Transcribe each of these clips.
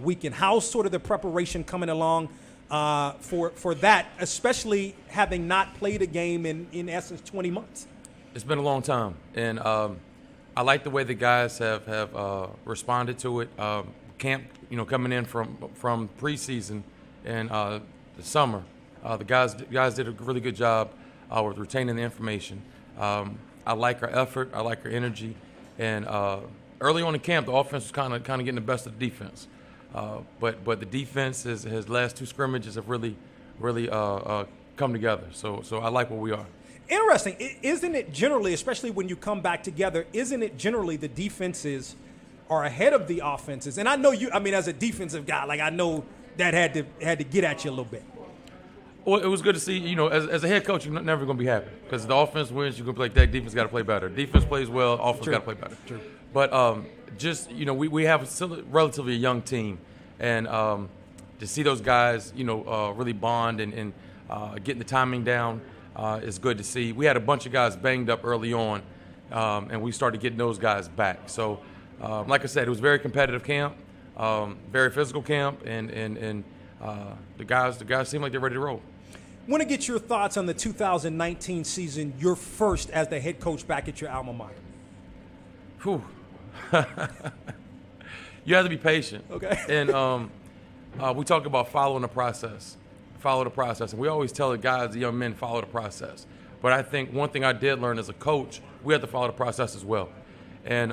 weekend. How's sort of the preparation coming along for that, especially having not played a game in essence 20 months? It's been a long time, and I like the way the guys have responded to it. Camp, coming in from preseason and the summer, the guys did a really good job with retaining the information. I like our effort. I like our energy, and early on in camp, the offense was kind of getting the best of the defense. But the defense his last two scrimmages have really come together. So I like where we are. Interesting. Isn't it generally, especially when you come back together, isn't it generally the defenses are ahead of the offenses? And I know as a defensive guy, like I know that had to get at you a little bit. Well, it was good to see, as a head coach, you're never going to be happy because the offense wins, you're going to be like, that defense got to play better. Defense plays well, offense got to play better. True. But we have still relatively a young team, and to see those guys, really bond and getting the timing down is good to see. We had a bunch of guys banged up early on, and we started getting those guys back. So, like I said, it was a very competitive camp, very physical camp, and the guys seem like they're ready to roll. I want to get your thoughts on the 2019 season, your first as the head coach back at your alma mater. Whew. You have to be patient. Okay. And we talk about following the process. Follow the process. And we always tell the guys, the young men, follow the process. But I think one thing I did learn as a coach, we have to follow the process as well. And,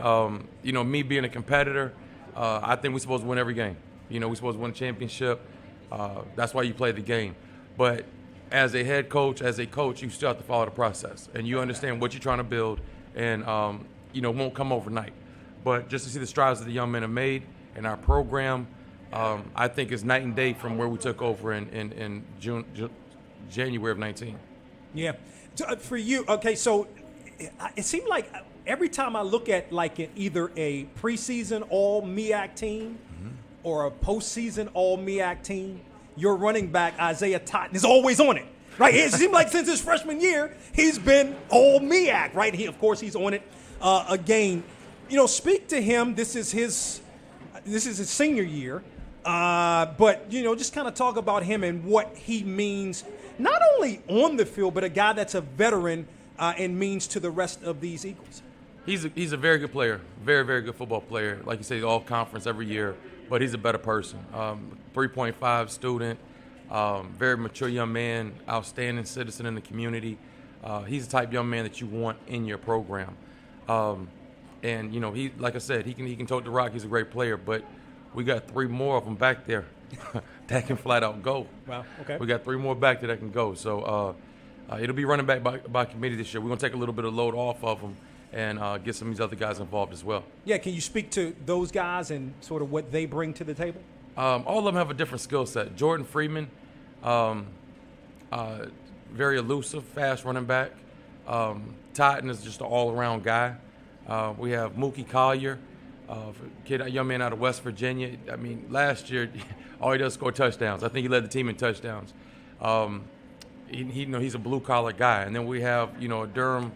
me being a competitor, I think we're supposed to win every game. We're supposed to win a championship. That's why you play the game. But as a head coach, as a coach, you still have to follow the process. And you understand what you're trying to build. And, it won't come overnight. But just to see the strides that the young men have made in our program, I think it's night and day from where we took over in January of 19. Yeah. For you, okay, so it seemed like every time I look at either a preseason all-MEAC team or a postseason all-MEAC team, your running back, Isaiah Totten, is always on it, right? It seems like since his freshman year, he's been all-MEAC, right? He's on it again. Speak to him. This is his senior year. But just kind of talk about him and what he means, not only on the field, but a guy that's a veteran and means to the rest of these Eagles. He's a very good player, very, very good football player. Like you say, all conference every year, but he's a better person. 3.5 student, very mature young man, outstanding citizen in the community. He's the type of young man that you want in your program. And he, like I said, he can tote the rock. He's a great player, but we got 3 more of them back there that can flat out go. Wow, okay. We got 3 more back there that can go. So it'll be running back by committee this year. We're going to take a little bit of load off of them and get some of these other guys involved as well. Yeah, can you speak to those guys and sort of what they bring to the table? All of them have a different skill set. Jordan Freeman, very elusive, fast running back. Totten is just an all-around guy. We have Mookie Collier, a young man out of West Virginia. I mean, last year, all he does is score touchdowns. I think he led the team in touchdowns. He's a blue-collar guy. And then we have, a Durham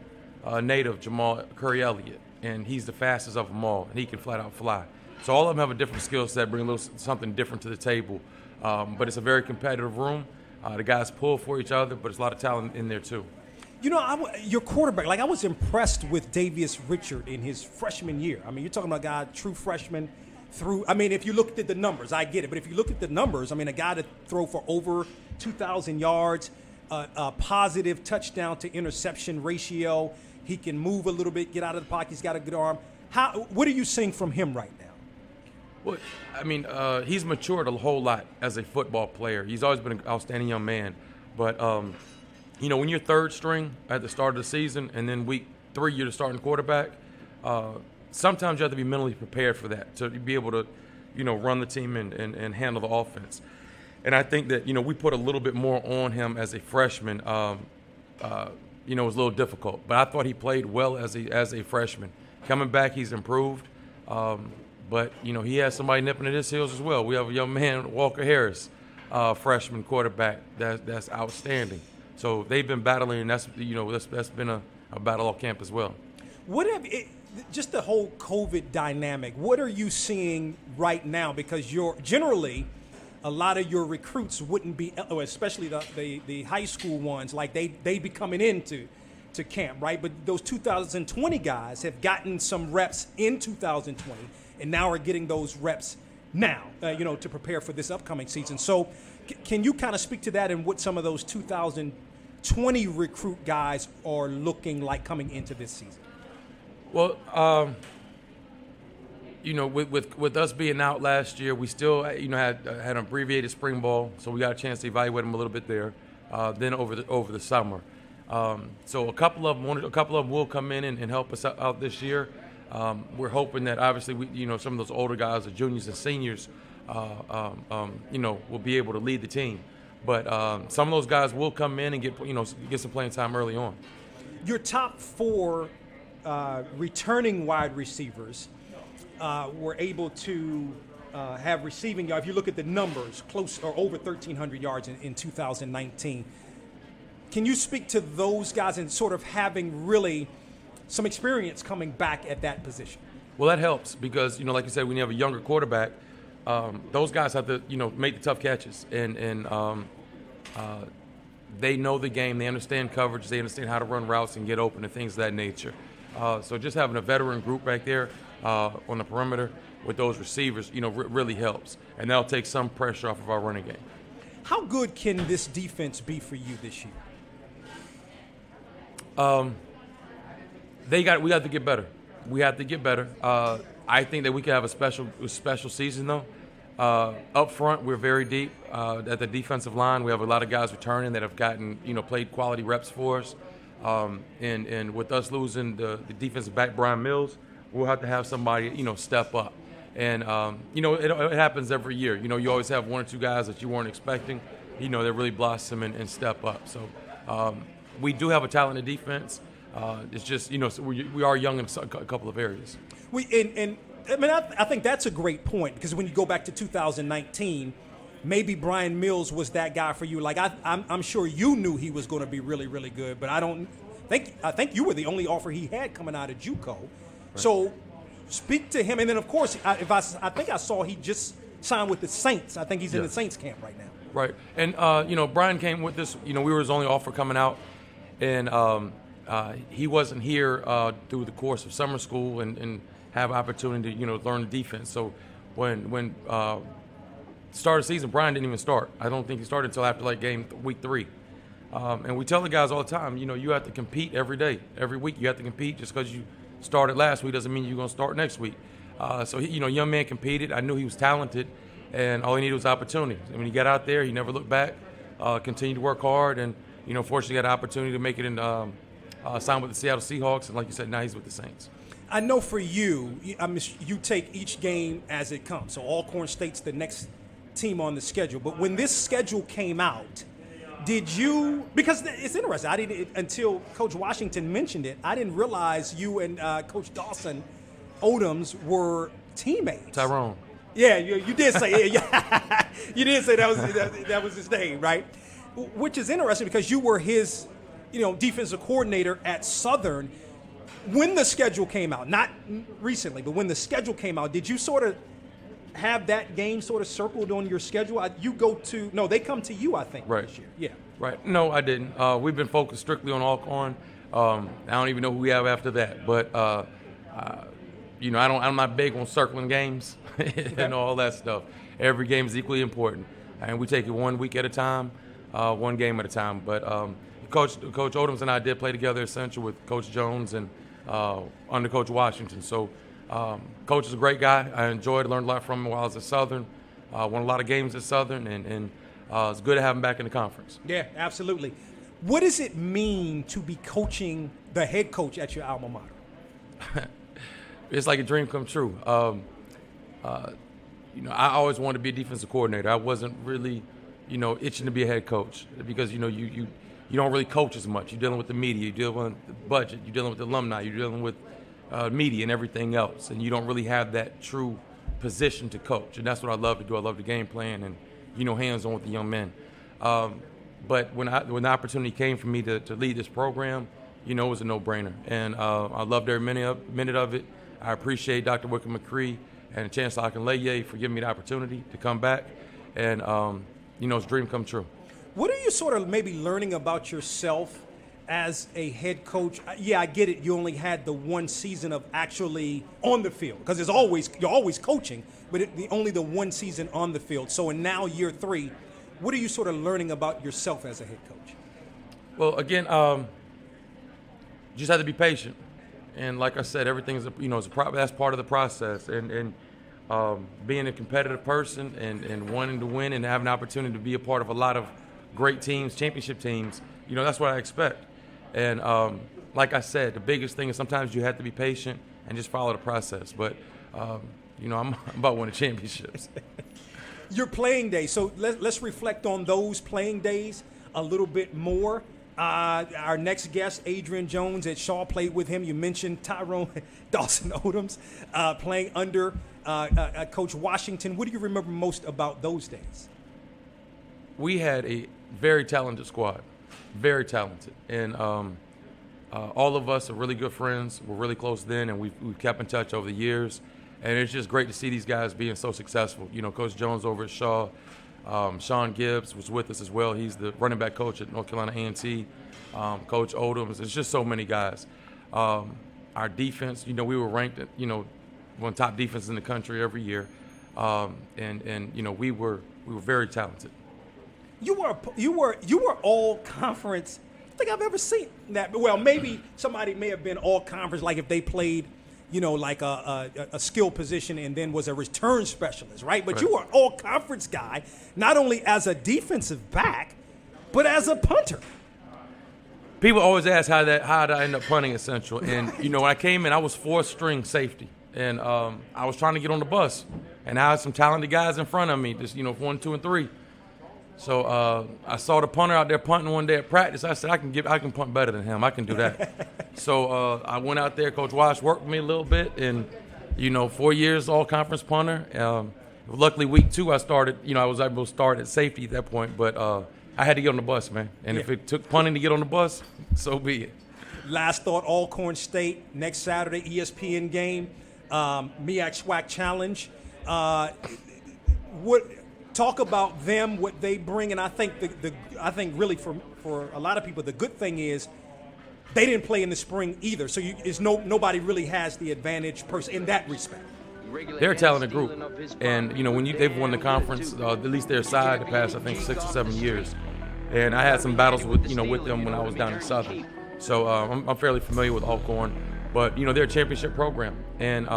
native, Jamal Curry-Elliott, and he's the fastest of them all, and he can flat-out fly. So all of them have a different skill set, bring a little something different to the table. But it's a very competitive room. The guys pull for each other, but there's a lot of talent in there too. Your quarterback, I was impressed with Davius Richard in his freshman year. I mean, you're talking about a guy, true freshman if you looked at the numbers, I get it. But if you look at the numbers, a guy to throw for over 2,000 yards, a positive touchdown to interception ratio. He can move a little bit, get out of the pocket. He's got a good arm. What are you seeing from him right now? Well, he's matured a whole lot as a football player. He's always been an outstanding young man. But, when you're third string at the start of the season and then week 3 you're the starting quarterback, sometimes you have to be mentally prepared for that to be able to, run the team and handle the offense. And I think that, we put a little bit more on him as a freshman. It was a little difficult. But I thought he played well as a freshman. Coming back, he's improved. But, he has somebody nipping at his heels as well. We have a young man, Walker Harris, freshman quarterback, that's outstanding. So they've been battling, and that's been a battle all camp as well. just the whole COVID dynamic. What are you seeing right now? Because generally, a lot of your recruits wouldn't be, especially the high school ones, like they be coming into camp, right? But those 2020 guys have gotten some reps in 2020 and now are getting those reps now, to prepare for this upcoming season. So can you kind of speak to that and what some of those 2020 recruit guys are looking like coming into this season? Well, with us being out last year, we still, had an abbreviated spring ball, so we got a chance to evaluate them a little bit there. Then over the summer, so a couple of them will come in and help us out this year. We're hoping that obviously some of those older guys, the juniors and seniors, will be able to lead the team. But some of those guys will come in and get some playing time early on. Your top 4 returning wide receivers were able to have receiving yards. If you look at the numbers, close or over 1,300 yards in 2019. Can you speak to those guys and sort of having really some experience coming back at that position? Well, that helps because, like you said, when you have a younger quarterback, those guys have to, make the tough catches. And they know the game. They understand coverage. They understand how to run routes and get open and things of that nature. So just having a veteran group back there on the perimeter with those receivers, really helps. And that'll take some pressure off of our running game. How good can this defense be for you this year? We got to get better. We have to get better. I think that we could have a special season, though. Up front, we're very deep. At the defensive line, we have a lot of guys returning that have gotten, played quality reps for us. And with us losing the defensive back, Brian Mills, we'll have to have somebody, step up. And, it happens every year. You always have 1 or 2 guys that you weren't expecting, that really blossom and step up. So we do have a talented defense. It's just, we are young in a couple of areas. I think that's a great point because when you go back to 2019, maybe Brian Mills was that guy for you. Like I'm sure you knew he was going to be really, really good, but I think you were the only offer he had coming out of JUCO. Right. So speak to him, and then of course, I think I saw he just signed with the Saints. I think he's in the Saints camp right now. Right, and Brian came with us. We were his only offer coming out, and he wasn't here through the course of summer school and have opportunity to learn the defense. So when start of the season, Brian didn't even start. I don't think he started until after week 3. And we tell the guys all the time, you have to compete every day, every week. You have to compete. Just because you started last week doesn't mean you're going to start next week. So young man competed. I knew he was talented, and all he needed was opportunity. And when he got out there, he never looked back. Continued to work hard, and fortunately got an opportunity to make it in. Signed with the Seattle Seahawks, and like you said, now he's with the Saints. I know for you, you take each game as it comes. So Alcorn State's the next team on the schedule. But when this schedule came out, did you – because it's interesting. I didn't – until Coach Washington mentioned it, I didn't realize you and Coach Dawson Odoms were teammates. Tyrone. Yeah, you did say – yeah, you did say that was his name, right? Which is interesting because you were his – defensive coordinator at Southern. When the schedule came out, not recently, but when the schedule came out, did you sort of have that game sort of circled on your schedule? They come to you, I think, right. This year. Yeah. Right. No, I didn't. We've been focused strictly on Alcorn. I don't even know who we have after that. But, I'm not big on circling games and all that stuff. Every game is equally important. And we take it 1 week at a time, 1 game at a time. But Coach Odoms and I did play together essentially with Coach Jones and under Coach Washington. So Coach is a great guy. I learned a lot from him while I was at Southern. Won a lot of games at Southern, and it's good to have him back in the conference. Yeah, absolutely. What does it mean to be coaching the head coach at your alma mater? It's like a dream come true. I always wanted to be a defensive coordinator. I wasn't really, itching to be a head coach because, you don't really coach as much. You're dealing with the media, you're dealing with the budget, you're dealing with the alumni, you're dealing with media and everything else, and you don't really have that true position to coach. And that's what I love to do. I love the game plan and, hands-on with the young men. But when the opportunity came for me to lead this program, it was a no-brainer. And I loved every minute of it. I appreciate Dr. Wickham McCree and Chancellor Akinleye for giving me the opportunity to come back. And, it's a dream come true. What are you sort of maybe learning about yourself as a head coach? Yeah, I get it. You only had the one season of actually on the field because you're always coaching, but only the one season on the field. So in now year 3, what are you sort of learning about yourself as a head coach? Well, again, just have to be patient. And like I said, everything's that's part of the process. And being a competitive person and wanting to win and having an opportunity to be a part of a lot of great teams, championship teams, that's what I expect. And like I said, the biggest thing is sometimes you have to be patient and just follow the process. But, I'm about winning championships. Your playing days. So let's reflect on those playing days a little bit more. Our next guest, Adrian Jones at Shaw, played with him. You mentioned Tyrone Dawson Odoms playing under Coach Washington. What do you remember most about those days? We had a very talented squad, very talented. And all of us are really good friends. We're really close then, and we've kept in touch over the years. And it's just great to see these guys being so successful. Coach Jones over at Shaw, Sean Gibbs was with us as well. He's the running back coach at North Carolina A&T. Coach Odoms. It's just so many guys. Our defense, we were ranked at, one of the top defenses in the country every year. And we were very talented. You were all conference. I don't think I've ever seen that. Well, maybe somebody may have been all conference, like if they played, like a skill position and then was a return specialist, right? But you were all conference guy, not only as a defensive back, but as a punter. People always ask how did I end up punting at Central, and when I came in, I was 4th-string safety, and I was trying to get on the bus, and I had some talented guys in front of me, just 1, 2, and 3. So I saw the punter out there punting one day at practice. I said, I can punt better than him. I can do that. So I went out there. Coach Wash worked with me a little bit, and 4 years all-conference punter. Luckily, week 2 I started. I was able to start at safety at that point, but I had to get on the bus, man. And if it took punting to get on the bus, so be it. Last thought: Alcorn State next Saturday, ESPN game, MEAC SWAC Challenge. Talk about them, what they bring, and I think I think really for a lot of people, the good thing is they didn't play in the spring either, so nobody really has the advantage in that respect. They're a talented group, and when they've won the conference, at least their side, the past I think 6 or 7 years, and I had some battles with with them when I was down in Southern, so I'm fairly familiar with Alcorn, but they're a championship program, and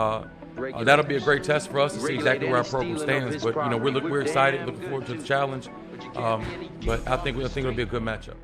that'll be a great test for us to see exactly where our program stands. But we're excited, looking forward to the challenge. But I think it'll be a good matchup.